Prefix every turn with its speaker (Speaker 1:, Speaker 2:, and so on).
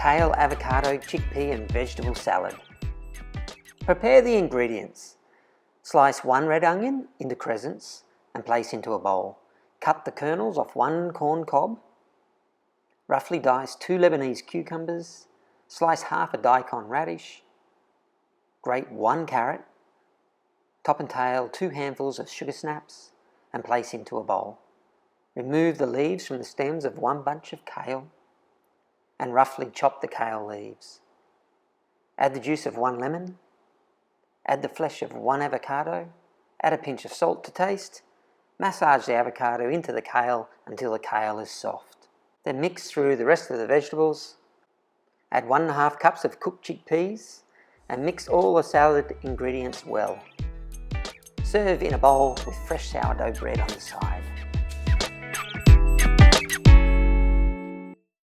Speaker 1: kale, avocado, chickpea and vegetable salad. Prepare the ingredients. Slice 1 red onion into crescents and place into a bowl. Cut the kernels off 1 corn cob. Roughly dice 2 Lebanese cucumbers. Slice half a daikon radish. Grate 1 carrot. Top and tail 2 handfuls of sugar snaps and place into a bowl. Remove the leaves from the stems of 1 bunch of kale and roughly chop the kale leaves. Add the juice of 1 lemon. Add the flesh of 1 avocado. Add a pinch of salt to taste. Massage the avocado into the kale until the kale is soft. Then mix through the rest of the vegetables. Add 1.5 cups of cooked chickpeas and mix all the salad ingredients well. Serve in a bowl with fresh sourdough bread on the side.